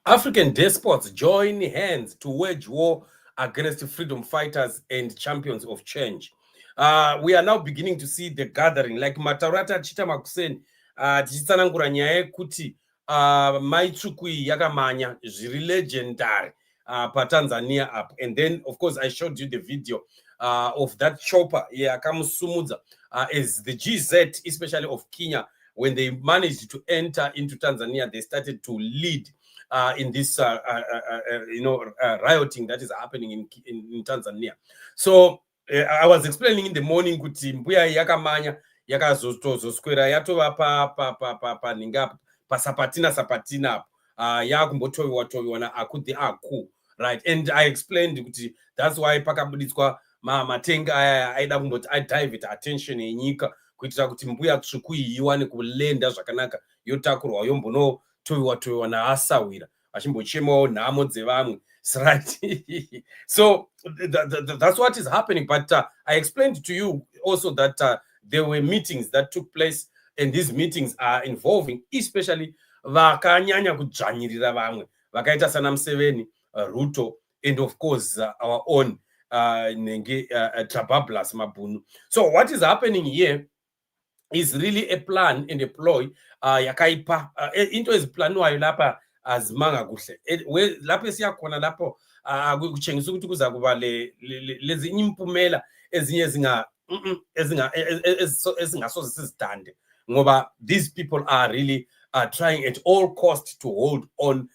African despots join hands to wage war against freedom fighters and champions of change. We are now beginning to see the gathering, like Matarata Chita Makusen, tichitsanangura nyaya yekuti maitsvuku iyi yakamanya zviri legendary paTanzania up. And then, of course, I showed you the video of that chopper yakamusumudza as the GZ, especially of Kenya, when they managed to enter into Tanzania, they started to lead in this rioting that is happening in Tanzania. So I was explaining in the morning kuti mbuya yakamanya yakazoswera yatova paninga pasapatina sapatina yakumbotoviwa naakudhi aku, right? And I explained kuti that's why pakabuditswa matenga aya aida kumboti adivert attention yenyika kuitira kuti mbuya tsvuku iyi iwane kulenda zvakanaka yotakurwa yombonotoviwa naasawira achimbochemawo nhamo dzevamwe, right? So that's what is happening. But I explained to you also that there were meetings that took place, and these meetings are involving especially vakanyanya kudzvanyirira vamwe vakaita sana Museveni, Ruto, and of course our own Trabablas Mabunu. So what is happening here is really a plan and a ploy yakaipa into eziplanwayo lapha azimanga kuhle lapho esiyakhona lapho kuchengisa ukuthi kuza kuba lezi impumela ezinye ezingasoze sizidande, ngoba these people are really trying at all costs to hold on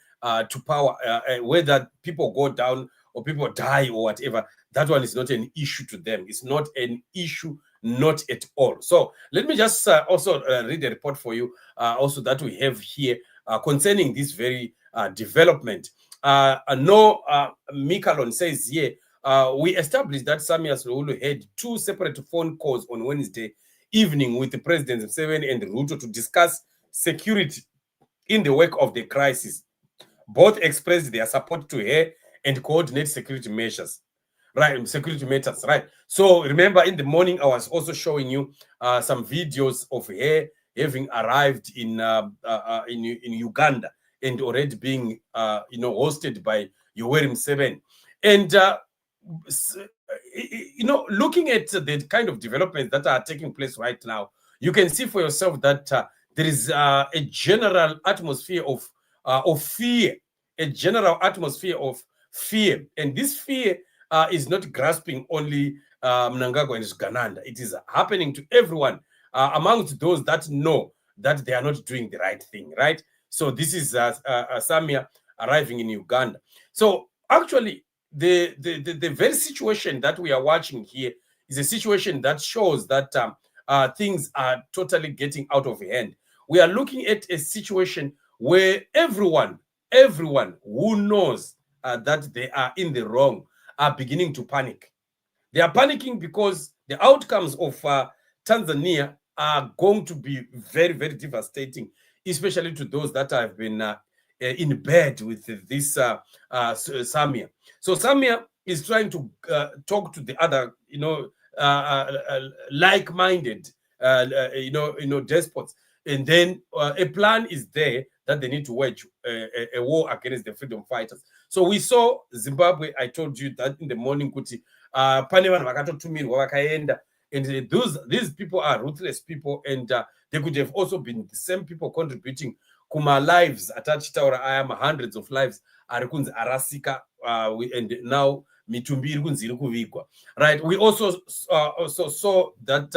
to power, whether people go down or people die or whatever. That one is not an issue to them. It's not an issue, not at all. So let me just also read a report for you also that we have here concerning this very development. No, Mikalon says here, we established that Samia Suluhu had two separate phone calls on Wednesday evening with the President Museveni and Ruto to discuss security in the wake of the crisis. Both expressed their support to her and coordinate security measures. Right, security matters, right? So remember, in the morning, I was also showing you some videos of her having arrived in Uganda and already being, hosted by Yoweri Museveni. And looking at the kind of developments that are taking place right now, you can see for yourself that there is a general atmosphere of fear, a general atmosphere of fear, and this fear is not grasping only Mnangagwa and Gananda. It is happening to everyone amongst those that know that they are not doing the right thing, right? So this is Samia arriving in Uganda. So actually, the very situation that we are watching here is a situation that shows that things are totally getting out of hand. We are looking at a situation where everyone who knows that they are in the wrong are beginning to panic. They are panicking because the outcomes of Tanzania are going to be very, very devastating, especially to those that have been in bed with this Samia. So Samia is trying to talk to the other, like-minded, despots, and then a plan is there that they need to wage a war against the freedom fighters. So we saw Zimbabwe. I told you that in the morning, kuti pane vanhu vakatotumirwa vakaenda, and these people are ruthless people, and they could have also been the same people contributing kuma lives atachitaura aya hundreds of lives ari kunzi arasika, and now mitumbi iri kunzi iri kuvigwa, right? We also saw that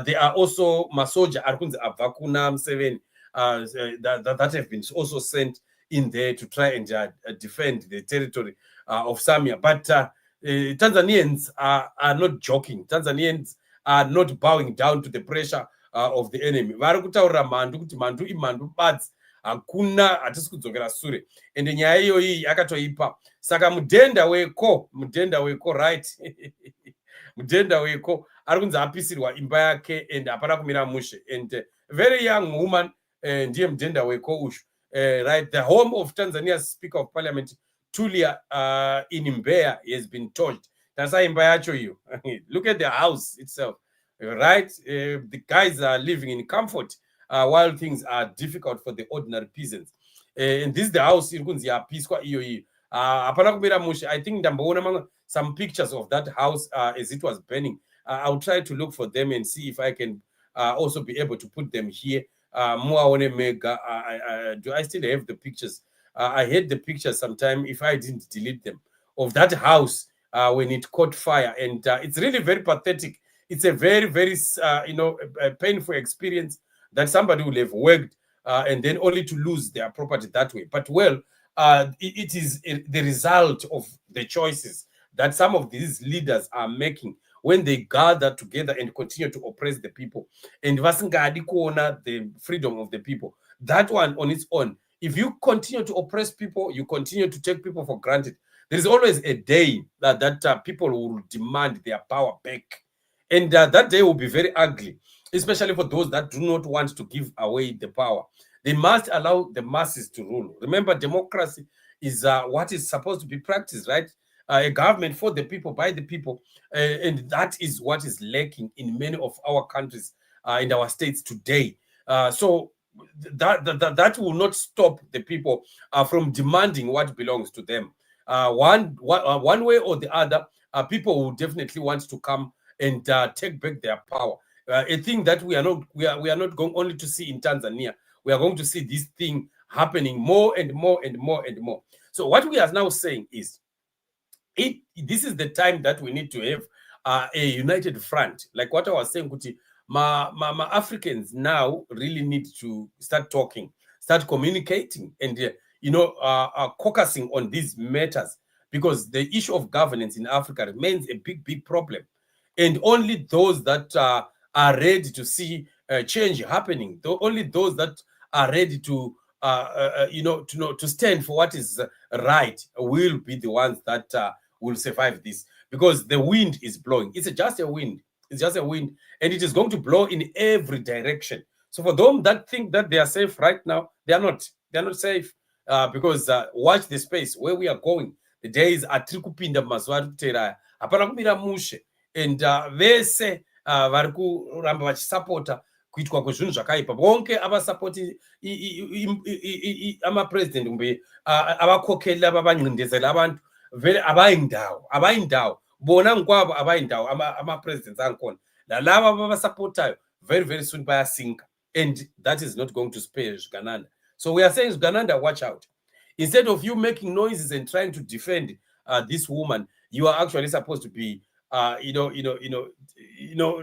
there are also masoja ari kunzi abva kuna Museveni that have been also sent in there to try and defend the territory of Samia. But Tanzanians are not joking. Tanzanians are not bowing down to the pressure of the enemy. Vari kutaura mhandu kuti mhandu imhandu badzi, hakuna hatisi kudzokera sure, and nyaya iyoyi yakatoipa. Saka mudhenda weko right mudhenda weko ari kunzi apisirwa imba yake and hapana kumira mushe, and a very young woman ndiye mudhenda weko ushu, right? The home of Tanzania's Speaker of Parliament Tulia in Mbeya has been torched. That's imba yacho iyo. Look at the house itself, right? The guys are living in comfort while things are difficult for the ordinary peasants. And this is the house in kunzi yapiswa iyo iyo. Hapana kumira mushe. I think ndamboona some pictures of that house as it was burning. I'll try to look for them and see if I can also be able to put them here. Mega. Do I still have the pictures? I had the pictures sometime if I didn't delete them of that house when it caught fire, and it's really very pathetic. It's a very, very painful experience that somebody will have worked and then only to lose their property that way. But well, it is the result of the choices that some of these leaders are making when they gather together and continue to oppress the people. And vasingadi kuona the freedom of the people. That one on its own, if you continue to oppress people, you continue to take people for granted, there is always a day that people will demand their power back. And that day will be very ugly, especially for those that do not want to give away the power. They must allow the masses to rule. Remember, democracy is what is supposed to be practiced, right? A government for the people, by the people. And that is what is lacking in many of our countries, in our states today. So that will not stop the people from demanding what belongs to them. One way or the other, people will definitely want to come and take back their power. A thing that we are not going only to see in Tanzania. We are going to see this thing happening more and more and more and more. So what we are now saying is, this is the time that we need to have a united front. Like what I was saying, Kuti, ma Africans now really need to start talking, start communicating, and focusing on these matters, because the issue of governance in Africa remains a big problem. And only those that are ready to see change happening, only those that are ready to to stand for what is right will be the ones that will survive this, because the wind is blowing. It's just a wind. It's just a wind, and it is going to blow in every direction. So for them that think that they are safe right now, they are not. They are not safe, because watch the space where we are going. The days are trikupinda mazuva kuteraya. Hapana kumira mushe, and vese vari kuramba vachisapota kuitwa kwezvinhu zvakaipa. Bonke avasapoti amapresident kumbe avakokeli ava vanxindezela abantu vele avaindawo bona nkwavo avaindawo ama-presidents angkhona nalava vavasapotayo very soon bayasinka, and that is not going to spare Zvigananda. So we are saying, Zvigananda, watch out. Instead of you making noises and trying to defend this woman, you are actually supposed to be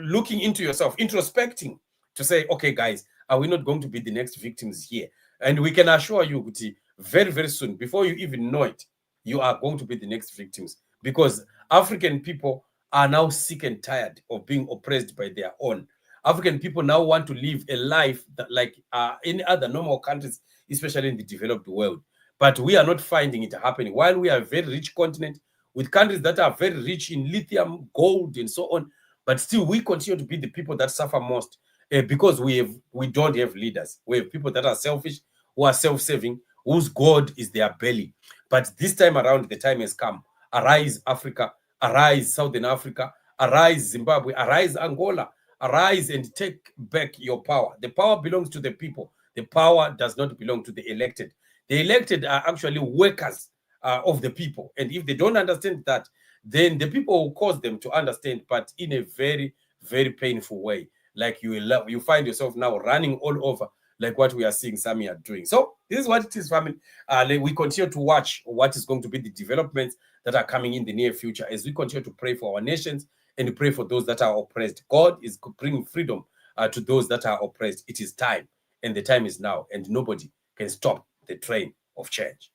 looking into yourself, introspecting, to say, okay, guys, are we not going to be the next victims here? And we can assure you, Guti, very soon, before you even know it, you are going to be the next victims, because African people are now sick and tired of being oppressed by their own. African people now want to live a life that, like any other normal countries, especially in the developed world. But we are not finding it happening. While we are a very rich continent with countries that are very rich in lithium, gold, and so on, but still we continue to be the people that suffer most, because we don't have leaders. We have people that are selfish, who are self-serving, whose God is their belly. But this time around, the time has come. Arise, Africa. Arise, Southern Africa. Arise, Zimbabwe. Arise, Angola. Arise and take back your power. The power belongs to the people. The power does not belong to the elected. The elected are actually workers of the people. And if they don't understand that, then the people will cause them to understand, but in a very painful way. Like you find yourself now running all over, like what we are seeing Samia doing. So this is what it is, family. We continue to watch what is going to be the developments that are coming in the near future, as we continue to pray for our nations and pray for those that are oppressed. God is bringing freedom to those that are oppressed. It is time, and the time is now, and nobody can stop the train of change.